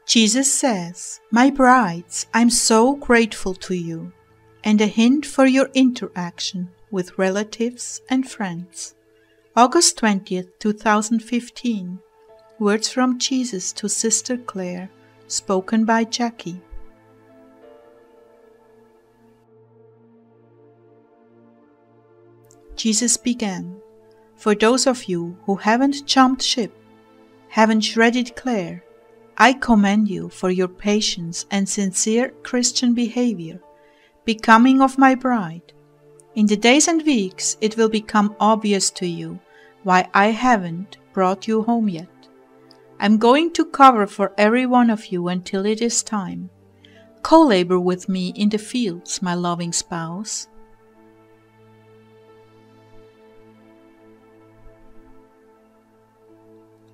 Jesus says, "My brides, I'm so grateful to you," and a hint for your interaction with relatives and friends. August 20th, 2015. Words from Jesus to Sister Clare, spoken by Jackie. Jesus began, "For those of you who haven't jumped ship, haven't shredded Clare, I commend you for your patience and sincere Christian behavior, becoming of my bride. In the days and weeks it will become obvious to you why I haven't brought you home yet. I'm going to cover for every one of you until it is time. Co-labor with me in the fields, my loving spouse."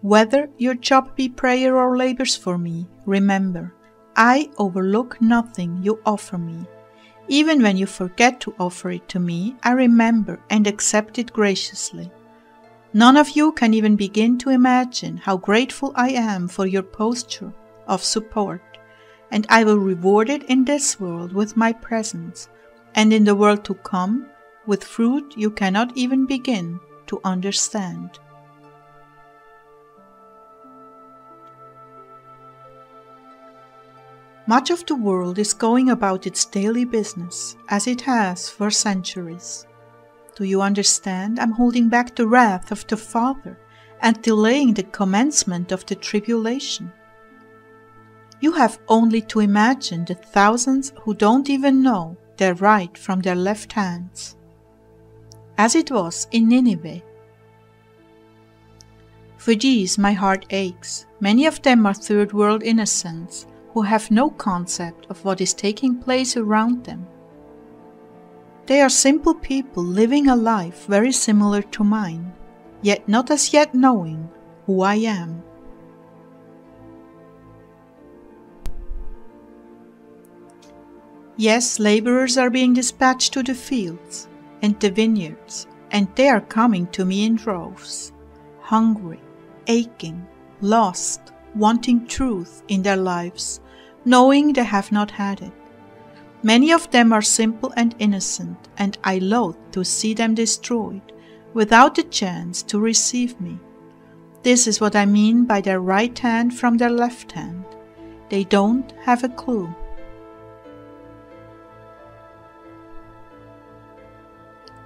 Whether your job be prayer or labors for me, remember, I overlook nothing you offer me. Even when you forget to offer it to me, I remember and accept it graciously. None of you can even begin to imagine how grateful I am for your posture of support, and I will reward it in this world with my presence, and in the world to come with fruit you cannot even begin to understand. Much of the world is going about its daily business, as it has for centuries. Do you understand? I'm holding back the wrath of the Father and delaying the commencement of the tribulation. You have only to imagine the thousands who don't even know their right from their left hands, as it was in Nineveh. For these my heart aches. Many of them are third world innocents who have no concept of what is taking place around them. They are simple people living a life very similar to mine, yet not as yet knowing who I am. Yes, laborers are being dispatched to the fields and the vineyards, and they are coming to me in droves, hungry, aching, lost, wanting truth in their lives, knowing they have not had it. Many of them are simple and innocent, and I loathe to see them destroyed without the chance to receive me. This is what I mean by their right hand from their left hand. They don't have a clue.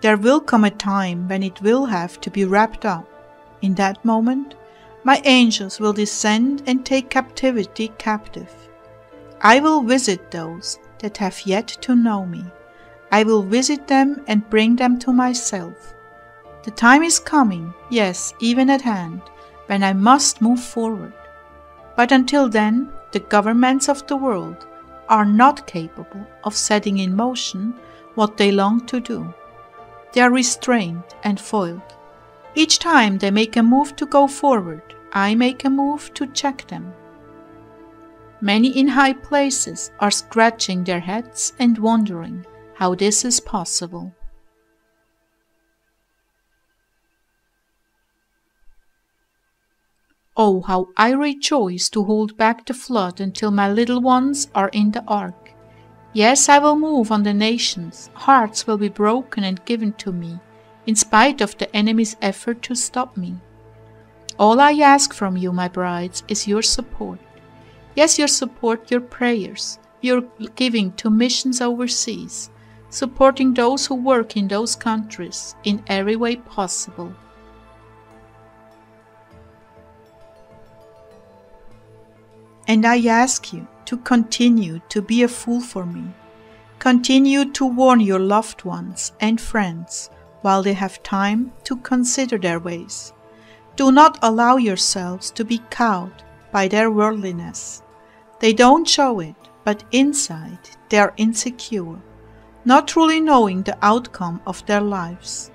There will come a time when it will have to be wrapped up. In that moment, my angels will descend and take captivity captive. I will visit those that have yet to know me. I will visit them and bring them to myself. The time is coming, yes, even at hand, when I must move forward. But until then, the governments of the world are not capable of setting in motion what they long to do. They are restrained and foiled. Each time they make a move to go forward, I make a move to check them. Many in high places are scratching their heads and wondering how this is possible. Oh, how I rejoice to hold back the flood until my little ones are in the ark. Yes, I will move on the nations. Hearts will be broken and given to me, in spite of the enemy's effort to stop me. All I ask from you, my brides, is your support. Yes, your support, your prayers, your giving to missions overseas, supporting those who work in those countries in every way possible. And I ask you to continue to be a fool for me. Continue to warn your loved ones and friends while they have time to consider their ways. Do not allow yourselves to be cowed by their worldliness. They don't show it, but inside they are insecure, not truly knowing the outcome of their lives.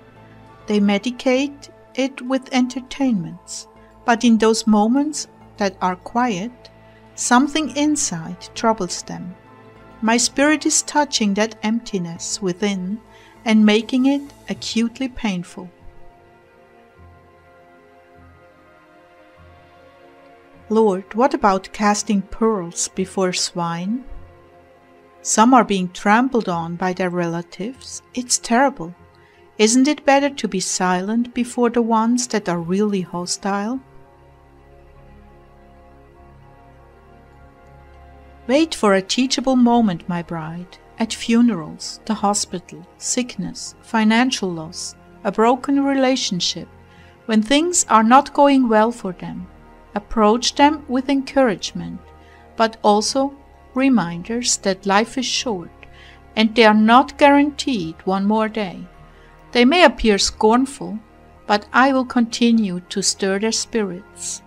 They medicate it with entertainments, but in those moments that are quiet, something inside troubles them. My spirit is touching that emptiness within and making it acutely painful. Lord, what about casting pearls before swine? Some are being trampled on by their relatives. It's terrible. Isn't it better to be silent before the ones that are really hostile? Wait for a teachable moment, my bride, at funerals, the hospital, sickness, financial loss, a broken relationship, when things are not going well for them. Approach them with encouragement, but also reminders that life is short and they are not guaranteed one more day. They may appear scornful, but I will continue to stir their spirits.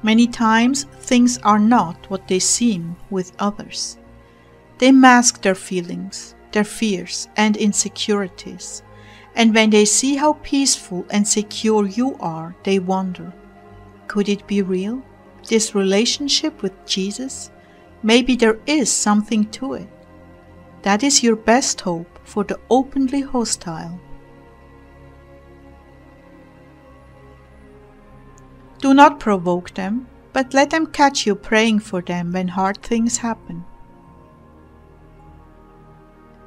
Many times things are not what they seem with others. They mask their feelings, their fears and insecurities, and when they see how peaceful and secure you are, they wonder, could it be real, this relationship with Jesus? Maybe there is something to it. That is your best hope for the openly hostile. Do not provoke them, but let them catch you praying for them when hard things happen.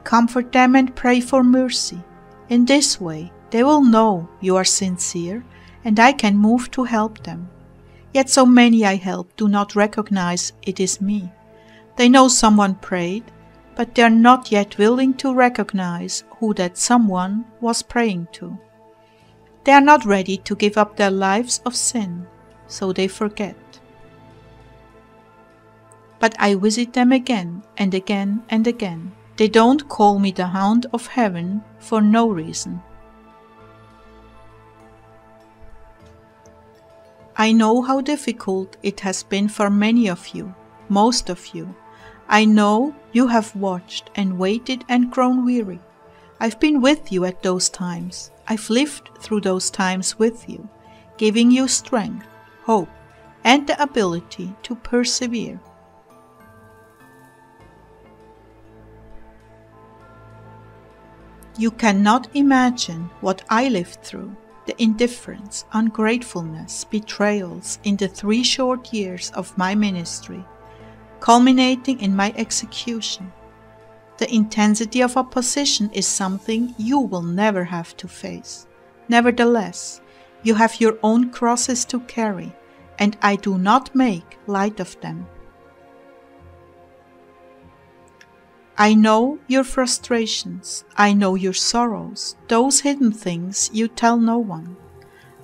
Comfort them and pray for mercy. In this way, they will know you are sincere, and I can move to help them. Yet so many I help do not recognize it is me. They know someone prayed, but they are not yet willing to recognize who that someone was praying to. They are not ready to give up their lives of sin, so they forget. But I visit them again and again and again. They don't call me the hound of heaven for no reason. I know how difficult it has been for many of you, most of you. I know you have watched and waited and grown weary. I've been with you at those times. I've lived through those times with you, giving you strength, hope, and the ability to persevere. You cannot imagine what I lived through, the indifference, ungratefulness, betrayals in the 3 short years of my ministry, culminating in my execution. The intensity of opposition is something you will never have to face. Nevertheless, you have your own crosses to carry, and I do not make light of them. I know your frustrations, I know your sorrows, those hidden things you tell no one.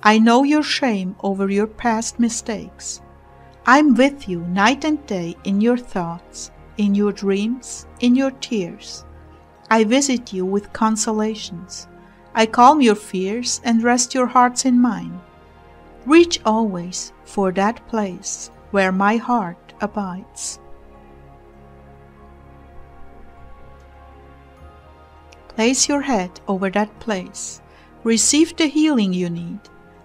I know your shame over your past mistakes. I'm with you night and day in your thoughts, in your dreams, in your tears. I visit you with consolations. I calm your fears and rest your hearts in mine. Reach always for that place where my heart abides. Place your head over that place. Receive the healing you need.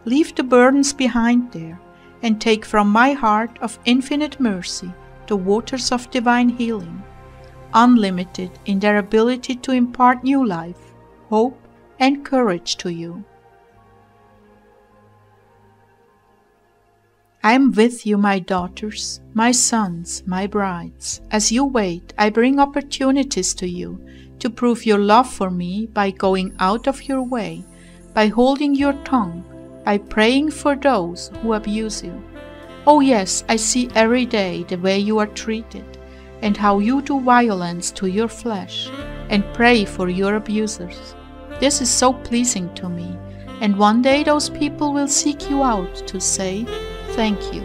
Leave the burdens behind there, and take from my heart of infinite mercy the waters of divine healing, unlimited in their ability to impart new life, hope, and courage to you. I am with you, my daughters, my sons, my brides. As you wait, I bring opportunities to you to prove your love for me by going out of your way, by holding your tongue, by praying for those who abuse you. Oh yes, I see every day the way you are treated, and how you do violence to your flesh, and pray for your abusers. This is so pleasing to me, and one day those people will seek you out to say, thank you.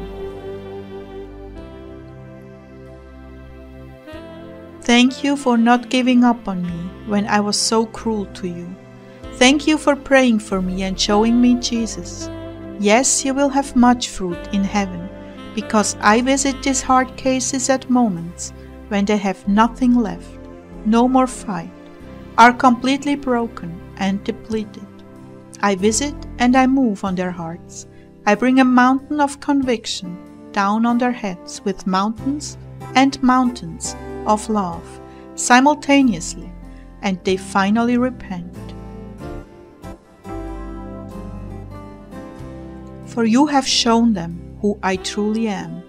Thank you for not giving up on me when I was so cruel to you. Thank you for praying for me and showing me Jesus. Yes, you will have much fruit in heaven, because I visit these hard cases at moments when they have nothing left, no more fight, are completely broken and depleted. I visit and I move on their hearts. I bring a mountain of conviction down on their heads with mountains and mountains of love simultaneously, and they finally repent. for you have shown them who I truly am.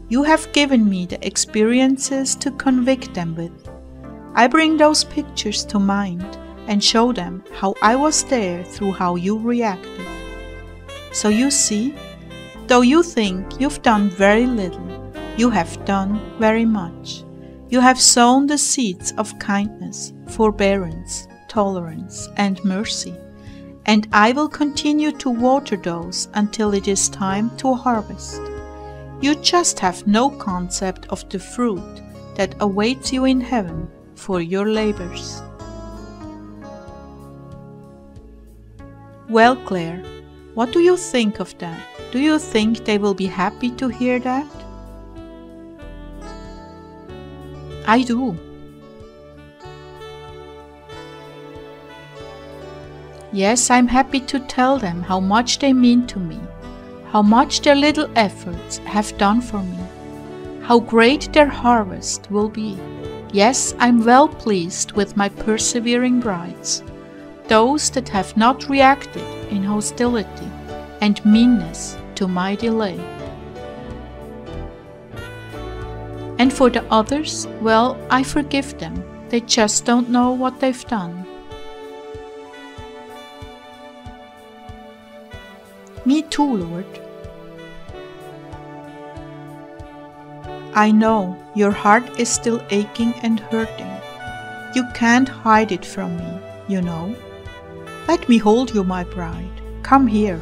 You have given me the experiences to convict them with. I bring those pictures to mind and show them how I was there through how you reacted. So you see, though you think you've done very little, you have done very much. You have sown the seeds of kindness, forbearance, tolerance, and mercy, and I will continue to water those until it is time to harvest. You just have no concept of the fruit that awaits you in heaven for your labors. Well, Clare, what do you think of that? Do you think they will be happy to hear that? I do. Yes, I'm happy to tell them how much they mean to me, how much their little efforts have done for me, how great their harvest will be. Yes, I'm well pleased with my persevering brides, those that have not reacted in hostility and meanness to my delay. And for the others, well, I forgive them. They just don't know what they've done. Me too, Lord. I know your heart is still aching and hurting. You can't hide it from me, you know. Let me hold you, my bride. Come here.